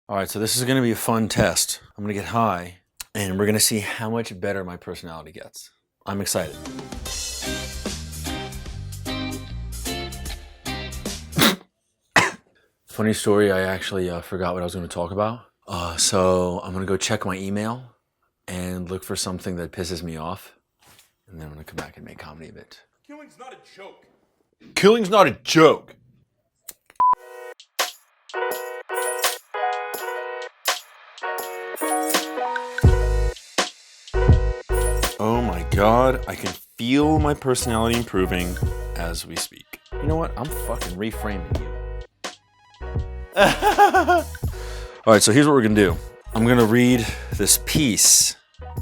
All right, so this is going to be a fun test. I'm going to get high, and we're going to see how much better my personality gets. I'm excited. Funny story, I actually forgot what I was going to talk about. So I'm going to go check my email and look for something that pisses me off, and then I'm going to come back and make comedy of it. Killing's not a joke. Killing's not a joke. Oh my god, I can feel my personality improving as we speak. You know what? I'm fucking reframing you. Alright, so here's what we're gonna do. I'm gonna read this piece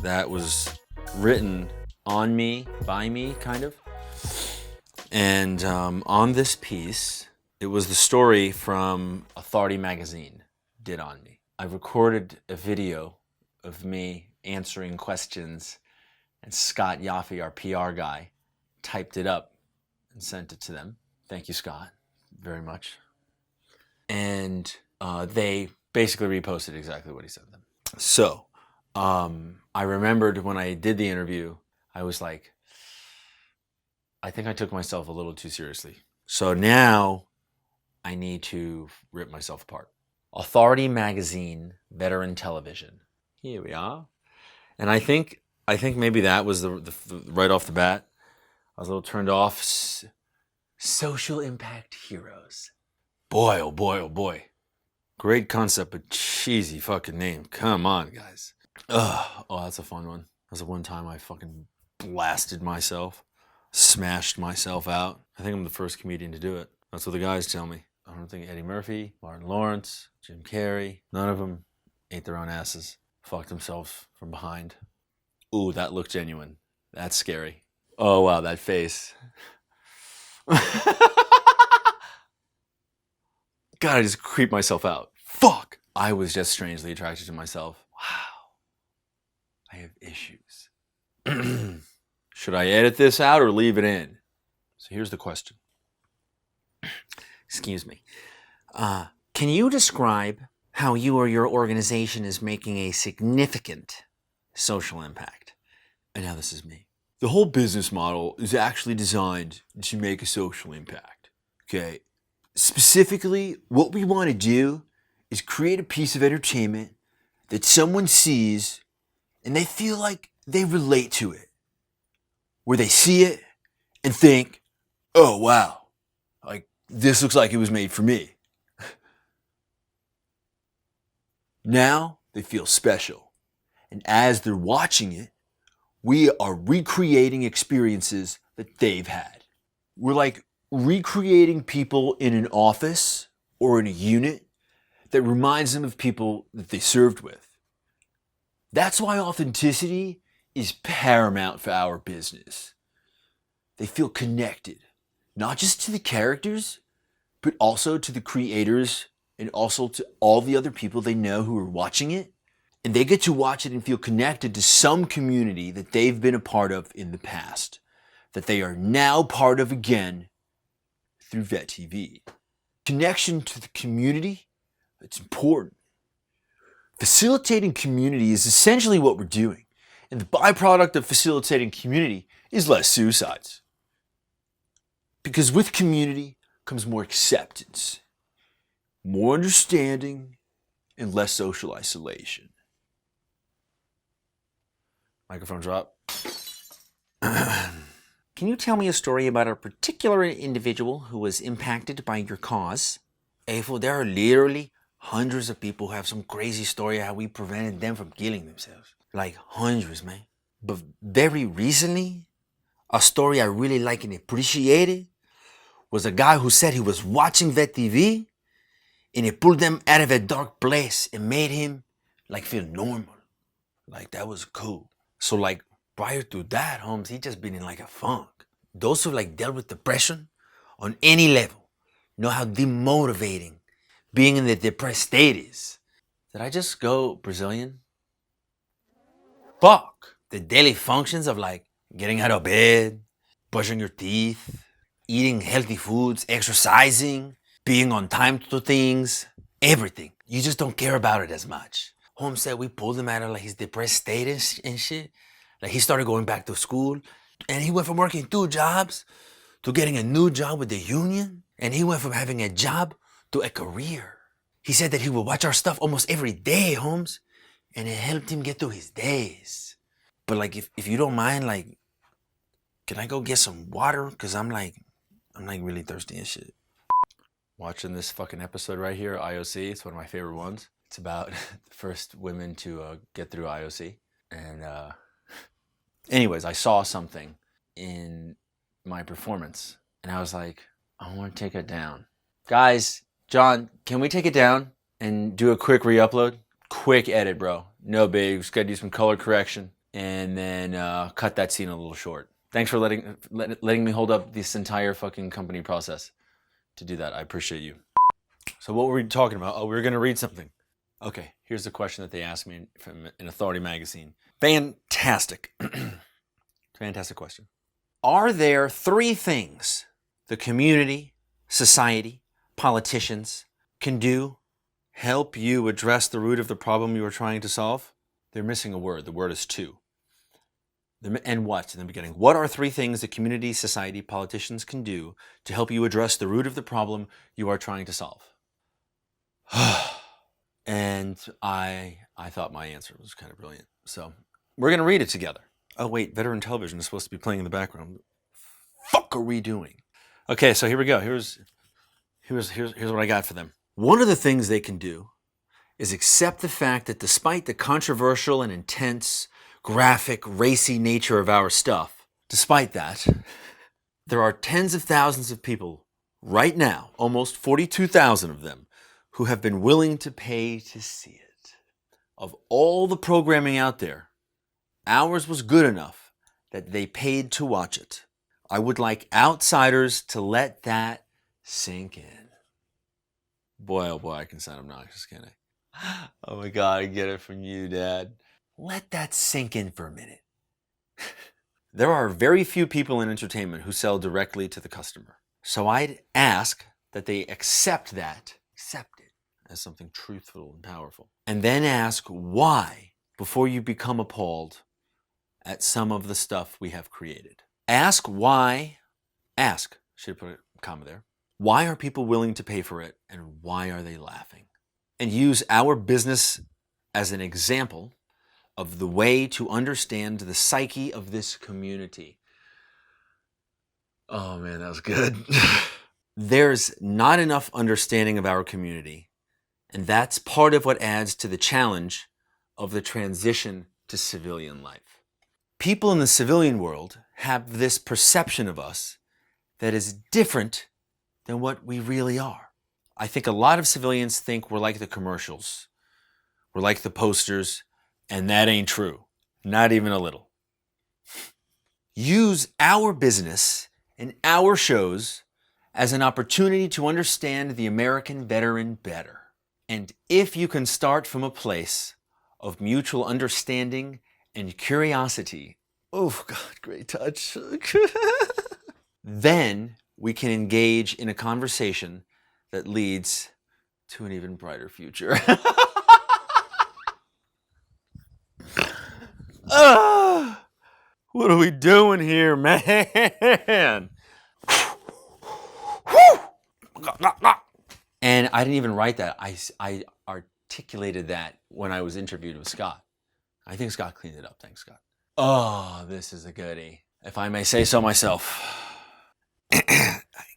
that was written on me, by me, kind of. And on this piece, it was the story from Authority Magazine did on me. I recorded a video of me answering questions, and Scott Yaffe, our PR guy, typed it up and sent it to them. Thank you, Scott, very much. And they basically reposted exactly what he sent them. So I remembered when I did the interview, I was like, I think I took myself a little too seriously. So now I need to rip myself apart. Authority Magazine, Veteran Television. Here we are. And I think maybe that was the right off the bat. I was a little turned off. Social impact heroes. Boy, oh boy, oh boy. Great concept, but cheesy fucking name. Come on, guys. Oh, that's a fun one. That's the one time I fucking blasted myself. Smashed myself out. I think I'm the first comedian to do it. That's what the guys tell me. I don't think Eddie Murphy, Martin Lawrence, Jim Carrey, none of them ate their own asses. Fucked themselves from behind. Ooh, that looked genuine. That's scary. Oh, wow, that face. God, I just creeped myself out. Fuck! I was just strangely attracted to myself. Wow. I have issues. Should I edit this out or leave it in? So here's the question. Excuse me. Can you describe how you or your organization is making a significant social impact? And now this is me. The whole business model is actually designed to make a social impact. Okay? Specifically, what we want to do is create a piece of entertainment that someone sees and they feel like they relate to it. Where they see it and think, oh wow, like this looks like it was made for me. Now they feel special. And as they're watching it, we are recreating experiences that they've had. We're like recreating people in an office or in a unit that reminds them of people that they served with. That's why authenticity is paramount for our business. They feel connected, not just to the characters, but also to the creators and also to all the other people they know who are watching it. And they get to watch it and feel connected to some community that they've been a part of in the past, that they are now part of again through Vet TV. Connection to the community, it's important. Facilitating community is essentially what we're doing. And the byproduct of facilitating community is less suicides. Because with community comes more acceptance, more understanding, and less social isolation. Microphone drop. Can you tell me a story about a particular individual who was impacted by your cause? Afo, there are literally hundreds of people who have some crazy story how we prevented them from killing themselves. Like hundreds, man. But very recently, a story I really like and appreciated was a guy who said he was watching Vet TV and it pulled them out of a dark place and made him like feel normal. Like that was cool. So like prior to that, Holmes, he just been in like a funk. Those who like dealt with depression on any level know how demotivating being in the depressed state is. Did I just go Brazilian? Fuck. The daily functions of like getting out of bed, brushing your teeth, eating healthy foods, exercising, being on time to things, Everything. You just don't care about it as much. Holmes said we pulled him out of like his depressed state and shit. Like he started going back to school, and he went from working 2 jobs to getting a new job with the union, and he went from having a job to a career. He said that he would watch our stuff almost every day, Holmes, and it helped him get through his days. But like, if you don't mind, like, can I go get some water? Cause I'm like really thirsty and shit. Watching this fucking episode right here, IOC. It's one of my favorite ones. It's about the first women to get through IOC. And anyways, I saw something in my performance, and I was like, I want to take it down. Guys, John, can we take it down and do a quick re-upload? Quick edit, bro. No big. Just gotta do some color correction and then cut that scene a little short. Thanks for letting me hold up this entire fucking company process to do that. I appreciate you. So what were we talking about? Oh, we were gonna read something. Okay, here's the question that they asked me from an Authority magazine. Fantastic. Fantastic question. Are there 3 things the community, society, politicians can do help you address the root of the problem you are trying to solve? They're missing a word. The word is 2. And what in the beginning? What are 3 things the community, society, politicians can do to help you address the root of the problem you are trying to solve? And I thought my answer was kind of brilliant. So we're going to read it together. Oh, wait, veteran television is supposed to be playing in the background. Fuck are we doing? Okay, so here we go. Here's what I got for them. One of the things they can do is accept the fact that despite the controversial and intense, graphic, racy nature of our stuff, despite that, there are tens of thousands of people right now, almost 42,000 of them, who have been willing to pay to see it. Of all the programming out there, ours was good enough that they paid to watch it. I would like outsiders to let that sink in. Boy, oh boy, I can sound obnoxious, can't I? Oh my God, I get it from you, Dad. Let that sink in for a minute. There are very few people in entertainment who sell directly to the customer. So I'd ask that they accept it as something truthful and powerful. And then ask why before you become appalled at some of the stuff we have created. Ask why, should I put a comma there, why are people willing to pay for it and why are they laughing? And use our business as an example of the way to understand the psyche of this community. Oh man, that was good. There's not enough understanding of our community, and that's part of what adds to the challenge of the transition to civilian life. People in the civilian world have this perception of us that is different than what we really are. I think a lot of civilians think we're like the commercials. We're like the posters, and that ain't true. Not even a little. Use our business and our shows as an opportunity to understand the American veteran better. And if you can start from a place of mutual understanding and curiosity, oh God, great touch, then we can engage in a conversation that leads to an even brighter future. What are we doing here, man? And I didn't even write that. I articulated that when I was interviewed with Scott. I think Scott cleaned it up. Thanks, Scott. Oh, this is a goodie, if I may say so myself.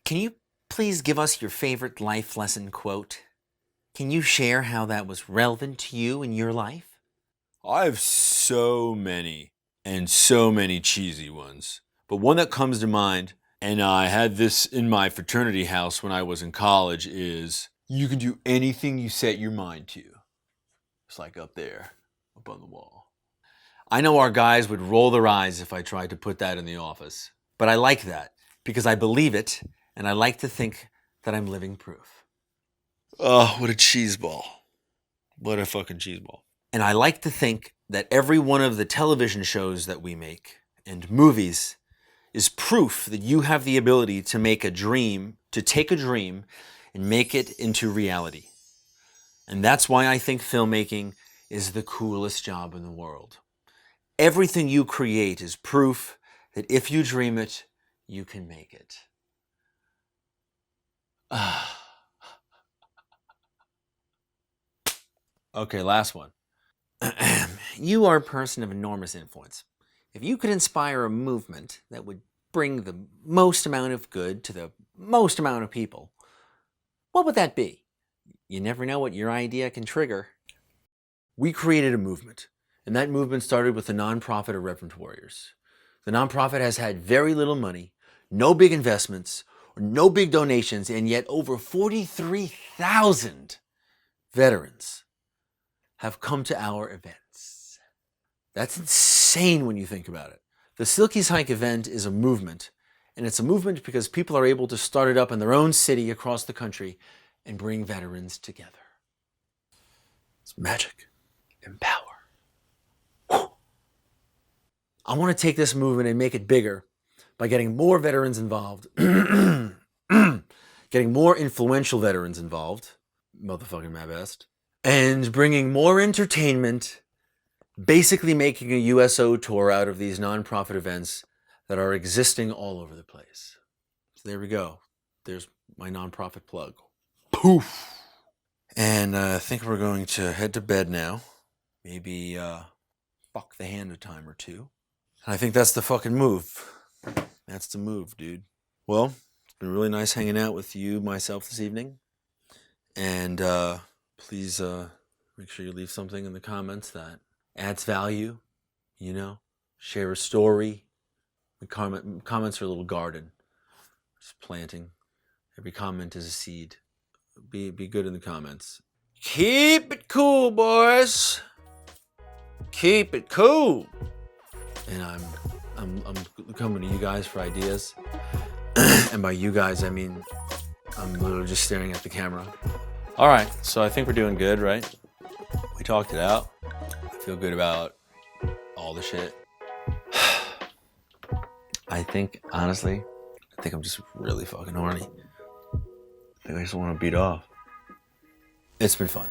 Can you please give us your favorite life lesson quote? Can you share how that was relevant to you in your life? I have so many, and so many cheesy ones. But one that comes to mind, and I had this in my fraternity house when I was in college, is you can do anything you set your mind to. It's like up there, up on the wall. I know our guys would roll their eyes if I tried to put that in the office. But I like that, because I believe it, and I like to think that I'm living proof. Oh, what a cheeseball. What a fucking cheeseball. And I like to think that every one of the television shows that we make, and movies, is proof that you have the ability to take a dream and make it into reality. And that's why I think filmmaking is the coolest job in the world. Everything you create is proof that if you dream it, you can make it. Okay, last one. You are a person of enormous influence. If you could inspire a movement that would bring the most amount of good to the most amount of people, what would that be? You never know what your idea can trigger. We created a movement, and that movement started with the nonprofit Irreverent Warriors. The nonprofit has had very little money, no big investments, or no big donations, and yet over 43,000 veterans have come to our events. That's insane when you think about it. The Silky's Hike event is a movement, and it's a movement because people are able to start it up in their own city across the country and bring veterans together. It's magic and power. Whew. I want to take this movement and make it bigger by getting more veterans involved, getting more influential veterans involved, motherfucking my best, and bringing more entertainment, basically making a USO tour out of these nonprofit events that are existing all over the place. So there we go. There's my nonprofit plug. Poof. And I think we're going to head to bed now. Maybe fuck the hand a time or two. And I think that's the fucking move. That's the move, dude. Well, it's been really nice hanging out with you, myself, this evening. And please make sure you leave something in the comments that adds value, you know, share a story. The comments are a little garden, just planting. Every comment is a seed. Be good in the comments. Keep it cool, boys. Keep it cool. And I'm coming to you guys for ideas. And by you guys, I mean I'm literally just staring at the camera. All right, so I think we're doing good, right? We talked it out. I feel good about all the shit. I think, honestly, I'm just really fucking horny. I think I just want to beat off. It's been fun.